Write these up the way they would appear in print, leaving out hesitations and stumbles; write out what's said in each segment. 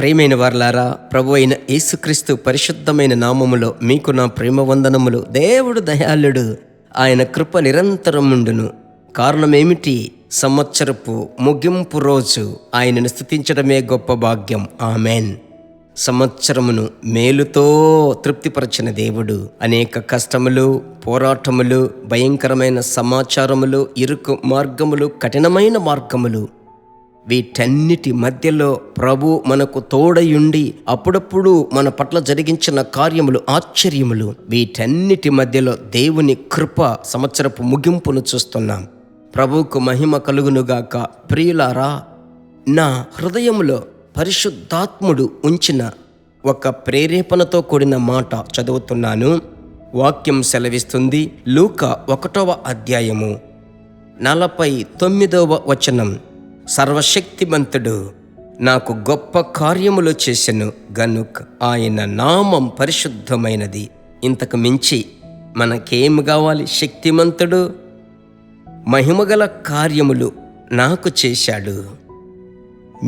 ప్రియమైన వారలారా, ప్రభు అయిన యేసుక్రీస్తు పరిశుద్ధమైన నామములో మీకు నా ప్రేమ వందనములు. దేవుడు దయాళుడు, ఆయన కృప నిరంతరం ఉండును. కారణమేమిటి? సంవత్సరపు ముగింపు రోజు ఆయనను స్తుతించడమే గొప్ప భాగ్యం. ఆమెన్. సంవత్సరమును మేలుతో తృప్తిపరచిన దేవుడు అనేక కష్టములు, పోరాటములు, భయంకరమైన సమాచారములు, ఇరుకు మార్గములు, కఠినమైన మార్గములు, వీటన్నిటి మధ్యలో ప్రభు మనకు తోడయుండి అప్పుడప్పుడు మన పట్ల జరిగించిన కార్యములు, ఆశ్చర్యములు, వీటన్నిటి మధ్యలో దేవుని కృప సంవత్సరపు ముగింపును చూస్తున్నాం. ప్రభువుకు మహిమ కలుగునుగాక. ప్రియులారా, నా హృదయంలో పరిశుద్ధాత్ముడు ఉంచిన ఒక ప్రేరేపణతో కూడిన మాట చదువుతున్నాను. వాక్యం సెలవిస్తుంది. లూకా 1వ అధ్యాయము 49వ వచనం. సర్వశక్తిమంతుడు నాకు గొప్ప కార్యములు చేసెను గనుక ఆయన నామం పరిశుద్ధమైనది. ఇంతకు మించి మనకేం కావాలి? శక్తిమంతుడు మహిమగల కార్యములు నాకు చేశాడు.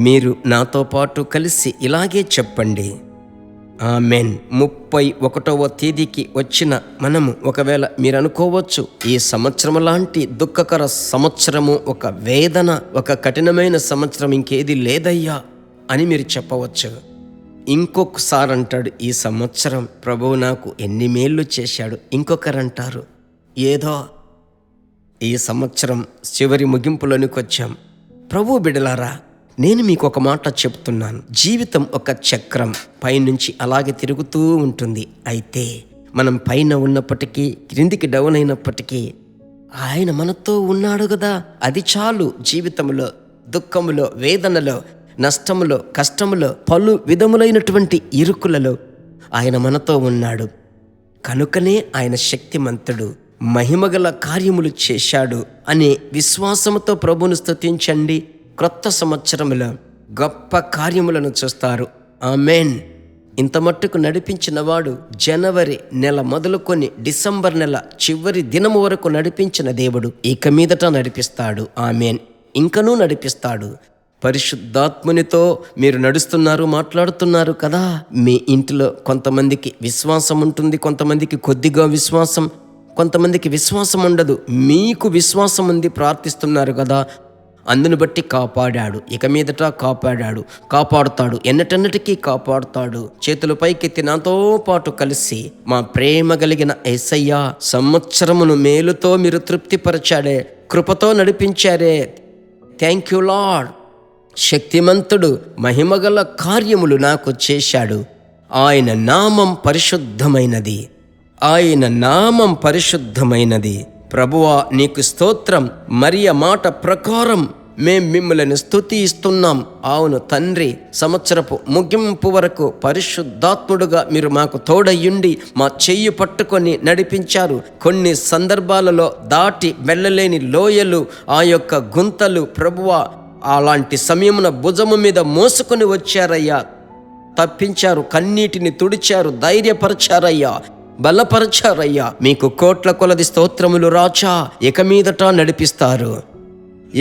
మీరు నాతో పాటు కలిసి ఇలాగే చెప్పండి. ఆమెన్. 31వ తేదీకి వచ్చిన మనము ఒకవేళ మీరు అనుకోవచ్చు, ఈ సంవత్సరం లాంటి దుఃఖకర సంవత్సరము, ఒక వేదన, ఒక కఠినమైన సంవత్సరం ఇంకేది లేదయ్యా అని మీరు చెప్పవచ్చు. ఇంకొకసారి అంటాడు, ఈ సంవత్సరం ప్రభువు నాకు ఎన్ని మేళ్ళు చేశాడు. ఇంకొకరంటారు, ఏదో ఈ సంవత్సరం చివరి ముగింపులోనికి వచ్చాం. ప్రభు బిడ్డలారా, నేను మీకు ఒక మాట చెప్తున్నాను. జీవితం ఒక చక్రం, పైనుంచి అలాగే తిరుగుతూ ఉంటుంది. అయితే మనం పైన ఉన్నప్పటికీ, క్రిందికి డౌన్ అయినప్పటికీ ఆయన మనతో ఉన్నాడు కదా, అది చాలు. జీవితంలో, దుఃఖములో, వేదనలో, నష్టములో, కష్టములో, పలు విధములైనటువంటి ఇరుకులలో ఆయన మనతో ఉన్నాడు. కనుకనే ఆయన శక్తిమంతుడు, మహిమగల కార్యములు చేశాడు అనే విశ్వాసముతో ప్రభువును స్తుతించండి. క్రొత్త సంవత్సరములో గొప్ప కార్యములను చూస్తారు. ఆమెన్. ఇంత మట్టుకు నడిపించిన వాడు జనవరి నెల మొదలుకొని డిసెంబర్ నెల చివరి దినము వరకు నడిపించిన దేవుడు ఇక మీదట నడిపిస్తాడు. ఆమెన్. ఇంకనూ నడిపిస్తాడు. పరిశుద్ధాత్మునితో మీరు నడుస్తున్నారు, మాట్లాడుతున్నారు కదా. మీ ఇంటిలో కొంతమందికి విశ్వాసం ఉంటుంది, కొంతమందికి కొద్దిగా విశ్వాసం, కొంతమందికి విశ్వాసం ఉండదు. మీకు విశ్వాసం ఉంది, ప్రార్థిస్తున్నారు కదా. అందును బట్టి కాపాడాడు, ఇక మీదట కాపాడాడు, కాపాడుతాడు, ఎన్నటన్నిటికీ కాపాడుతాడు. చేతులు పైకెత్తి నాతో పాటు కలిసి, మా ప్రేమ కలిగిన యేసయ్యా, సంవత్సరమును మేలుతో మీరు తృప్తిపరచాడే, కృపతో నడిపించారే. Thank you lord. శక్తిమంతుడు మహిమగల కార్యములు నాకు చేశాడు. ఆయన నామం పరిశుద్ధమైనది. ఆయన నామం పరిశుద్ధమైనది. ప్రభువా, నీకు స్తోత్రం. మరియ మాట ప్రకారం మేం మిమ్మల్ని స్తుతిస్తున్నాం. అవును తండ్రి, సంవత్సరపు ముగింపు వరకు పరిశుద్ధాత్ముడుగా మీరు మాకు తోడయ్యుండి మా చెయ్యి పట్టుకొని నడిపించారు. కొన్ని సందర్భాలలో దాటి వెళ్ళలేని లోయలు, ఆ యొక్క గుంతలు, ప్రభువా, అలాంటి సమయమున భుజము మీద మోసుకొని వచ్చారయ్యా. తప్పించారు, కన్నీటిని తుడిచారు, ధైర్యపరిచారయ్యా, బలపరచారయ్యా. మీకు కోట్ల కొలది స్తోత్రములు రాజా. ఇక మీదట నడిపిస్తారు,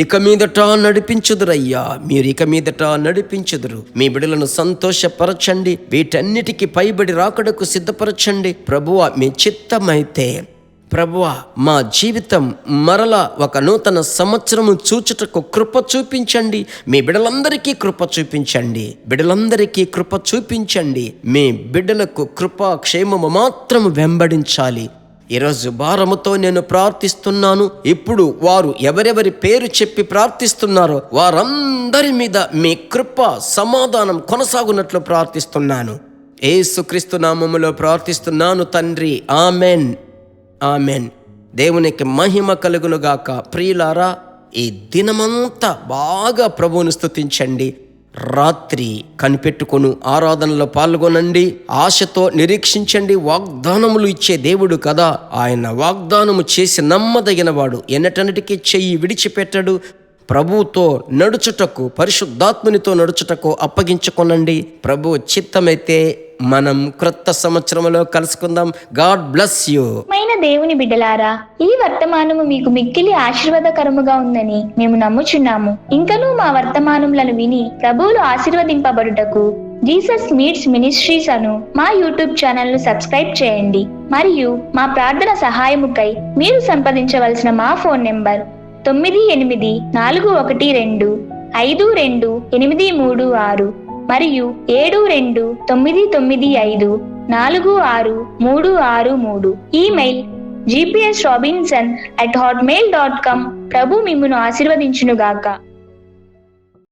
ఇక మీదట నడిపించుదురయ్యా. మీరు ఇక మీదట నడిపించుదురు. మీ బిడ్డలను సంతోషపరచండి. వీటన్నిటికీ పైబడి రాకడకు సిద్ధపరచండి. ప్రభువా, మీ చిత్తమైతే ప్రభువా, మా జీవితం మరలా ఒక నూతన సంవత్సరము చూచుటకు కృప చూపించండి. మీ బిడ్డలందరికీ కృప చూపించండి. బిడ్డలందరికీ కృప చూపించండి. మీ బిడ్డలకు కృపా క్షేమము మాత్రము వెంబడించాలి. ఈరోజు భారముతో నేను ప్రార్థిస్తున్నాను. ఇప్పుడు వారు ఎవరెవరి పేరు చెప్పి ప్రార్థిస్తున్నారో వారందరి మీద మీ కృప, సమాధానం కొనసాగునట్లు ప్రార్థిస్తున్నాను. యేసుక్రీస్తు నామములో ప్రార్థిస్తున్నాను తండ్రి. Amen, amen. దేవునికి మహిమ కలుగునుగాక. ప్రియులారా, ఈ దినమంతా బాగా ప్రభువును స్తుతించండి. రాత్రి కనిపెట్టుకొను ఆరాధనలో పాల్గొనండి. ఆశతో నిరీక్షించండి. వాగ్దానములు ఇచ్చే దేవుడు కదా. ఆయన వాగ్దానము చేసి నమ్మదగిన వాడు, ఎన్నటన్నిటికీ చెయ్యి విడిచిపెట్టడు. ప్రభువుతో నడుచుటకు, పరిశుద్ధాత్మునితో నడుచుటకు అప్పగించుకొనండి. ప్రభు చిత్తమైతే మనం క్రొత్త సంవత్సరంలో కలుసుకుందాం. God bless you. దేవుని బిడ్డలారా, ఈ వర్తమానము మీకు మిక్కిలి ఆశీర్వాదకరముగా ఉందని మేము నమ్ముచున్నాము. ఇంకనూ మా వర్తమానములను విని ప్రభువులు ఆశీర్వదింపబడుటకు జీసస్ మీట్స్ మినిస్ట్రీస్ అను మా యూట్యూబ్ ఛానల్ ను సబ్స్క్రైబ్ చేయండి. మరియు మా ప్రార్థన సహాయముకై మీరు సంప్రదించవలసిన మా ఫోన్ నెంబర్ 984252836 మరియు 7299546363. Email gpsrobinson@hotmail.com. ప్రభు మిమ్మును ఆశీర్వదించునుగాక.